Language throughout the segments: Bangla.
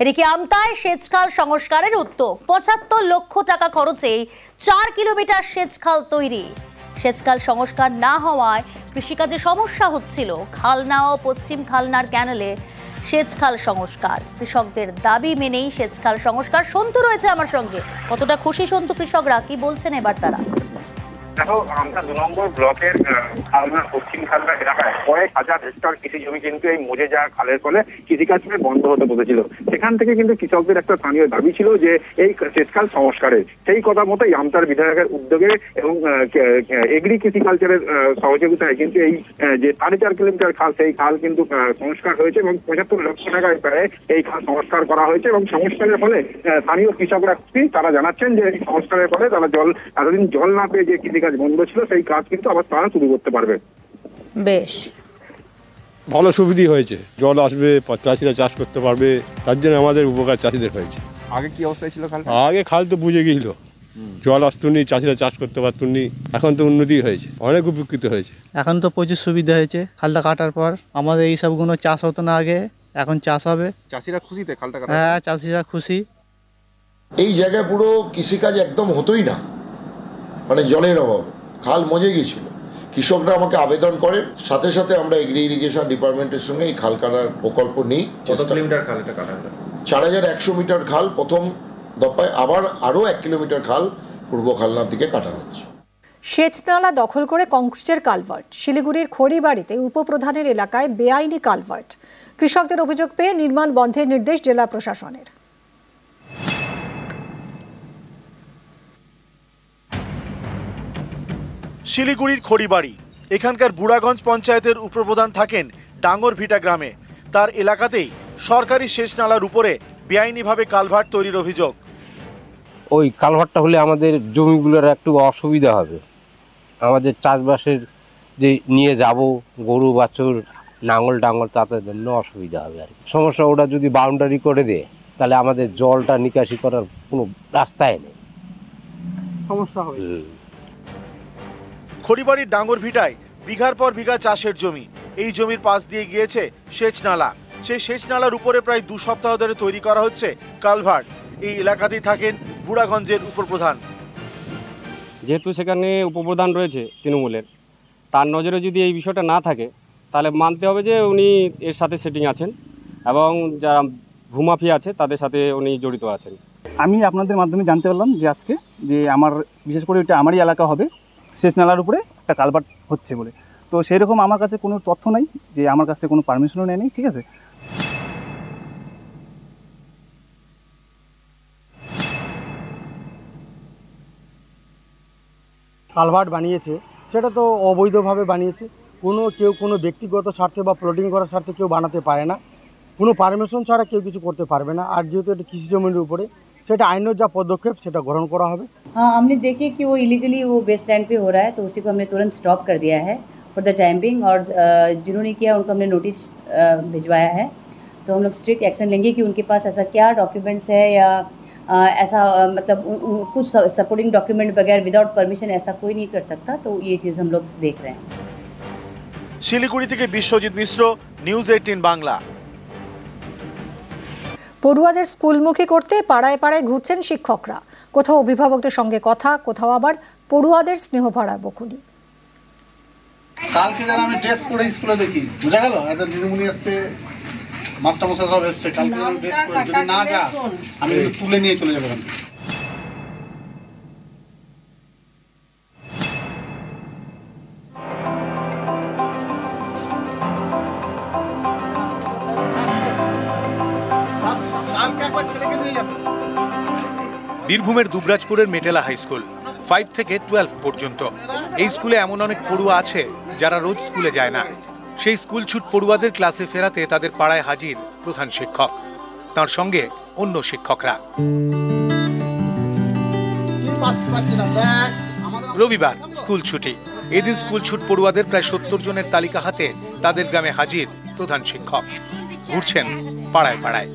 এদিকে আমতায় সেচখাল সংস্কারের উদ্যোগ। ৭৫ লক্ষ টাকা খরচে ৪ কিলোমিটার সেচখাল তৈরি। সেচখাল সংস্কার না হওয়ায় কৃষিকাজে সমস্যা হচ্ছিল। খালনা ও পশ্চিম খালনার ক্যানেলে সেচখাল সংস্কার, কৃষকদের দাবি মেনেই সেচখাল সংস্কার। সন্তু রয়েছে আমার সঙ্গে। কতটা খুশি সন্তু কৃষকরা, কি বলছেন এবার তারা? দেখো, আমরা ২ নম্বর ব্লকের খালনা পশ্চিম খালনা এলাকায় কয়েক হাজার হেক্টর কৃষি জমি কিন্তু এই মজে যাওয়া খালের ফলে কৃষিকাজ বন্ধ হতে বসেছিল। সেখান থেকে কিন্তু কৃষকদের একটা স্থানীয় দাবি ছিল যে এই সেচখাল সংস্কারের, সেই কথা মতোই আমতার বিধায়কের উদ্যোগে এবং এগ্রি কৃষিকালচারের সহযোগিতায় কিন্তু এই যে ৪.৫ কিলোমিটার খাল, সেই খাল কিন্তু সংস্কার হয়েছে এবং ৭৫ লক্ষ টাকায় প্রায় এই খাল সংস্কার করা হয়েছে। এবং সংস্কারের ফলে স্থানীয় কৃষকরা খুশি। তারা জানাচ্ছেন যে এই সংস্কারের ফলে তারা এতদিন জল না পেয়ে যে কৃষিকাজ বন্ধ ছিল, সেই কাজ কিন্তু আবার তারা শুরু করতে পারবে। বেশ ভালো সুবিধা হয়েছে, জল আসবে, চাষিরা চাষ করতে পারবে, তার জন্য আমাদের উপকার চাষিদের হয়েছে। আগে কি অবস্থায় ছিল খাল? আগে খাল তো বুঝে গিয়েছিল, জল আসতুনি, চাষিরা চাষ করতে পারতুনি। এখন তো উন্নতি হয়েছে, অনেক উপকৃত হয়েছে। এখন তো প্রচুর সুবিধা হয়েছে খালটা কাটার পর। আমাদের এই সবগুলো চাষ হতো না আগে, এখন চাষ হবে। চাষিরা খুশিতে খালটা কাটা? হ্যাঁ, চাষিরা খুশি। এই জায়গায় পুরো কৃষিকাজ একদম হতোই না, মানে জলের অভাবে খাল মজে গিয়েছিল। কৃষকরা আমাকে আবেদন করে, সাথে সাথে আমরা এগ্রি ইরিগেশন ডিপার্টমেন্টের সঙ্গে এই খাল কাটার প্রকল্প নিই। ৪,১০০ মিটার খাল প্রথম দফায়, আবার আরও ১ কিলোমিটার খাল পূর্ব খালনার দিকে কাটা হচ্ছে। সেচ নালা দখল করে কংক্রিটের কালভার্ট। শিলিগুড়ির খড়িবাড়িতে উপপ্রধানের এলাকায় বেআইনি কালভার্ট। কৃষকদের অভিযোগ পেয়ে নির্মাণ বন্ধের নির্দেশ জেলা প্রশাসনের। শিলিগুড়ির খড়িবাড়ি, এখানকার বুড়াগঞ্জ পঞ্চায়েতের উপপ্রধান থাকেন ডাঙ্গরভিটা গ্রামে। তার এলাকাতেই সরকারি সেচ নালার উপরে বেআইনিভাবে কালভার্ট তৈরির অভিযোগ। ওই কালভার্টটা হলে আমাদের জমিগুলোর একটু অসুবিধা হবে। আমাদের চাষবাসের যে নিয়ে যাব গরু বাছুর, নাঙল টাঙল, তাদের জন্য অসুবিধা হবে আর কি। সমস্যা, ওটা যদি বাউন্ডারি করে দেয় তাহলে আমাদের জলটা নিকাশি করার কোনো রাস্তায় নেই, সমস্যা হবে। খড়িবাড়ির ডাঙ্গরভিটায় বিঘার পর বিঘা চাষের জমি। এই জমির পাশ দিয়ে গিয়েছে সেচ নালা। সেই সেচ নালার উপরে প্রায় ২ সপ্তাহ ধরে তৈরি করা হচ্ছে কালভার্ট। এই এলাকাতেই থাকেন বুড়াগঞ্জের উপপ্রধান। যেহেতু সেখানে উপপ্রধান রয়েছে তৃণমূলের, তার নজরে যদি এই বিষয়টা না থাকে তাহলে মানতে হবে যে উনি এর সাথে সেটিং আছেন এবং যারা ভূমাফিয়া আছে তাদের সাথে উনি জড়িত আছেন। আমি আপনাদের মাধ্যমে জানতে পারলাম যে আজকে যে আমার বিশেষ করে এটা আমারই এলাকা হবে, সেচ নালার উপরে একটা কালভার্ট হচ্ছে বলে। তো সেই রকম আমার কাছে কোনো তথ্য নাই, যে আমার কাছ থেকে কোনো পারমিশনও নেয়নি। ঠিক আছে, কালভার্ট বানিয়েছে সেটা তো অবৈধভাবে বানিয়েছে। কেউ কোনো ব্যক্তিগত স্বার্থে বা প্লটিং করার স্বার্থে কেউ বানাতে পারে না, কোনো পারমিশন ছাড়া কেউ কিছু করতে পারবে না। আর যেহেতু এটা কৃষি জমির উপরে, সেটা আইনের যা পদক্ষেপ সেটা গ্রহণ করা হবে। हाँ, हमने देखे कि वो इलीगली वो बेस लैंड पे हो रहा है, तो उसी को हमने तुरंत स्टॉप कर दिया है फॉर द टाइम बिंग। और जिन्होंने किया उनको हमने नोटिस भिजवाया है। तो हम लोग स्ट्रिक्ट एक्शन लेंगे कि उनके पास ऐसा क्या डॉक्यूमेंट्स है या ऐसा मतलब कुछ सपोर्टिंग डॉक्यूमेंट बगैर विदाउट परमिशन ऐसा कोई नहीं कर सकता। तो ये चीज़ हम लोग देख रहे हैं। শিলিগুড়ি থেকে বিশ্বজিৎ মিশ্র, নিউজ 18 বাংলা। পড়ুয়াদের স্কুলমুখী করতে পাড়ায় পাড়ায় ঘুরছেন শিক্ষকরা। কোথাও অভিভাবকদের সঙ্গে কথা, কোথাও আবার পড়ুয়াদের স্নেহভরা বকুনি। কালকে যারা আমি ড্রেস করে স্কুলে দেখি, বুঝা গেল এদের দিদিমণি আসছে, মাস্টারমশাই সব এসছে। কালকে আমি ড্রেস করে যদি না যাস আমি তুলে নিয়ে চলে যাবো। বীরভূমের দুবরাজপুরের মেটেলা হাই স্কুল 5 থেকে 12 পর্যন্ত। এই স্কুলে এমন অনেক পড়ুয়া আছে যারা রোজ স্কুলে যায় না। সেই স্কুল ছুট পড়ুয়াদের ক্লাসে ফেরাতে তাদের পাড়ায় হাজির প্রধান শিক্ষক, তার সঙ্গে অন্য শিক্ষকরা। রবিবার স্কুল ছুটি। এদিন স্কুল ছুট পড়ুয়াদের প্রায় 70 জনের তালিকা হাতে তাদের গ্রামে হাজির প্রধান শিক্ষক। ঘুরছেন পাড়ায় পাড়ায়।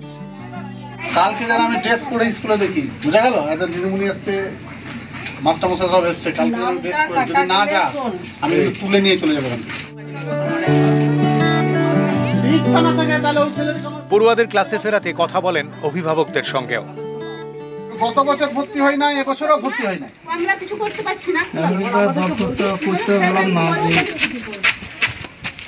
কালকে যারা আমি ড্রেস করে স্কুলে দেখি, বুঝা গেল এদের দিদিমণি আসছে, মাস্টারমশাই সব এসছে। কালকে আমি ড্রেস করে যদি না যাস আমি তুলে নিয়ে চলে যাবো। ইচ্ছা না থাকে তাহলে ওই ছেলের পড়ুয়াদের ক্লাসে ফেরাতে কথা বলেন অভিভাবকদের সঙ্গেও। গত বছর ভর্তি হয় না, এবছরও ভর্তি হয় না। আমরা কিছু করতে পারছি না।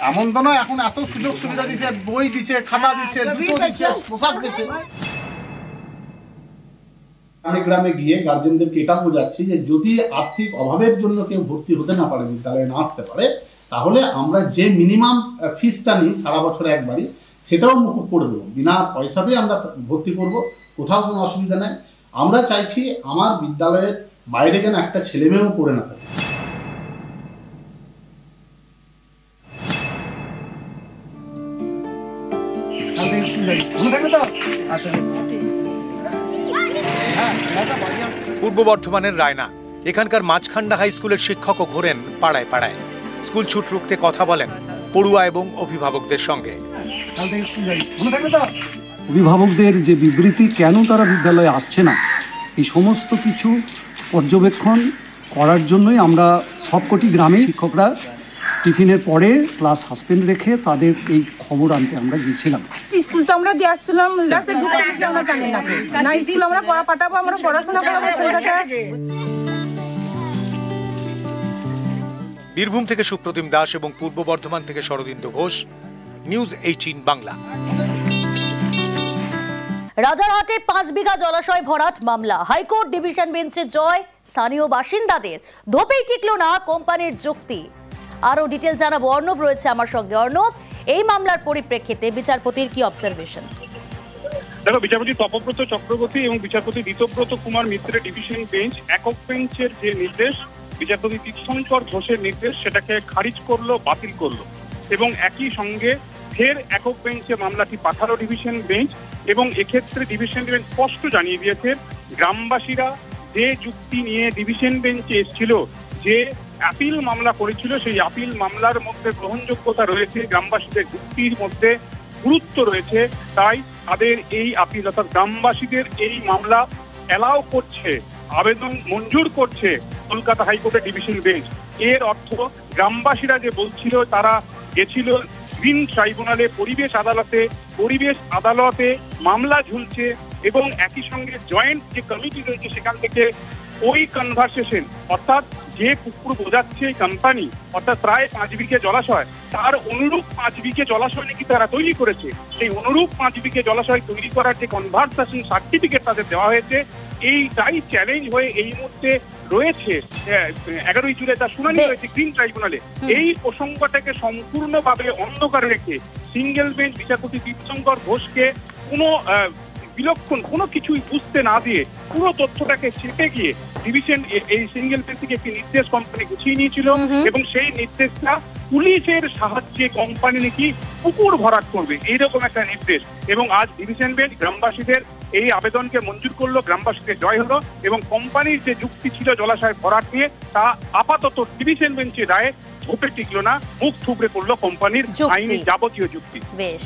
এমন তো নয়, এখন এত সুযোগ সুবিধা দিচ্ছে, বই দিচ্ছে, খাতা দিচ্ছে, জুতো দিচ্ছে, পোশাক দিচ্ছে। গ্রামে গ্রামে গিয়ে গার্জেনদেরকে এটা বোঝাচ্ছি যে যদি আর্থিক অভাবের জন্য কেউ ভর্তি হতে না পারে, বিদ্যালয়ে না আসতে পারে, তাহলে আমরা যে মিনিমাম ফিসটা নিই সারা বছরে একবারই, সেটাও মুকুব করে দেবো। বিনা পয়সাতেই আমরা ভর্তি করব, কোথাও কোনো অসুবিধা নেই। আমরা চাইছি আমার বিদ্যালয়ের বাইরে যেন একটা ছেলে মেয়েও পড়ে না থাকে। পূর্ব বর্ধমানের রায়না, এখানকার মাঝখান্ডা হাই স্কুলের শিক্ষকও ঘোরেন পাড়ায় পাড়ায়। স্কুল ছুট রুখতে কথা বলেন পড়ুয়া এবং অভিভাবকদের সঙ্গে। অভিভাবকদের যে বিবৃতি, কেন তারা বিদ্যালয়ে আসছে না, এই সমস্ত কিছু পর্যবেক্ষণ করার জন্যই আমরা সবকটি গ্রামে শিক্ষকরা টিফিনের পরে ক্লাস সাসপেন্ড রেখে তাদের এই খবর আনতে আমরা গিয়েছিলাম। স্কুল তো আমরা দিয়ে আসছিলাম, ক্লাসে ঢুকে আমরা জানি না, না স্কুল আমরা পড়া পাঠাবো, আমরা পড়াশোনা করাবো ছেলেটাকে। বীরভূম থেকে সুপ্রতিম দাস এবং পূর্ব বর্ধমান থেকে শরদিন্দু ঘোষ, নিউজ 18 বাংলা। রাজারহাটে 5 বিঘা জলাশয় ভরাট মামলা, হাইকোর্ট ডিভিশন বেঞ্চে জয় স্থানীয় বাসিন্দাদের। ধোপেই টিকলো না কোম্পানির যুক্তি। আরো ডিটেল জানাবো, অর্ণব রয়েছে আমার সঙ্গে। অর্ণব, এই মামলার পরিপ্রেক্ষিতে বিচারপতির কি অবজারভেশন? দেখো, বিচারপতি তপব্রত চক্রবর্তী এবং বিচারপতি ঋতব্রত কুমার মিত্রের ডিভিশন বেঞ্চ একক বেঞ্চের যে নির্দেশ, বিচারপতি তীর্থঙ্কর ঘোষের নির্দেশ, সেটাকে খারিজ করলো, বাতিল করলো এবং একই সঙ্গে ফের একক বেঞ্চে মামলাটি পাঠালো ডিভিশন বেঞ্চ। এবং এক্ষেত্রে ডিভিশন বেঞ্চ স্পষ্ট জানিয়ে দিয়েছে, গ্রামবাসীরা যে যুক্তি নিয়ে ডিভিশন বেঞ্চে এসেছিল, যে আপিল মামলা করেছিল, সেই আপিল মামলার মধ্যে গ্রহণযোগ্যতা রয়েছে, গ্রামবাসীদের যুক্তির মধ্যে গুরুত্ব রয়েছে, তাই তাদের এই আপিল অর্থাৎ গ্রামবাসীদের এই মামলা অ্যালাউ করছে, আবেদন মঞ্জুর করছে কলকাতা হাইকোর্টের ডিভিশন বেঞ্চ। এর অর্থ গ্রামবাসীরা যে বলছিল তারা গেছিল গ্রিন ট্রাইব্যুনালে, পরিবেশ আদালতে মামলা ঝুলছে এবং একই সঙ্গে জয়েন্ট যে কমিটি রয়েছে সেখান থেকে ওই কনভারসেশন, অর্থাৎ যে পুকুর বোঝাচ্ছে এই কোম্পানি, অর্থাৎ প্রায় 5 বিঘে জলাশয়, তার অনুরূপ 5 বিঘে জলাশয় নাকি তারা তৈরি করেছে। সেই অনুরূপ 5 বিঘে জলাশয় তৈরি করার যে কনভারসেশন সার্টিফিকেট তাদের দেওয়া হয়েছে, এইটাই চ্যালেঞ্জ হয়ে এই মুহূর্তে রয়েছে। 11ই জুলাই তার শুনানি রয়েছে গ্রিন ট্রাইব্যুনালে। এই প্রসঙ্গটাকে সম্পূর্ণভাবে অন্ধকারে রেখে সিঙ্গেল বেঞ্চ বিচারপতি তীর্থঙ্কর ঘোষকে বিলক্ষণ কোনো কিছুই বুঝতে না দিয়ে পুরো তথ্যটাকে চেপে গিয়ে ডিভিশন এই সিঙ্গেল বেঞ্চ থেকে একটি নির্দেশ কোম্পানি গুছিয়ে নিয়েছিল এবং সেই নির্দেশটা পুলিশের সাহায্যে কোম্পানি নাকি পুকুর ভরাট করবে, এইরকম একটা নির্দেশ। এবং আজ ডিভিশন বেঞ্চ গ্রামবাসীদের এই আবেদনকে মঞ্জুর করলো, গ্রামবাসীদের জয় হলো এবং কোম্পানির যে যুক্তি ছিল জলাশয় ভরাট নিয়ে, তা আপাতত ডিভিশন বেঞ্চের রায়ে ধোপে টিকলো না, মুখ থুবড়ে পড়লো কোম্পানির আইনি যাবতীয় যুক্তি। বেশ।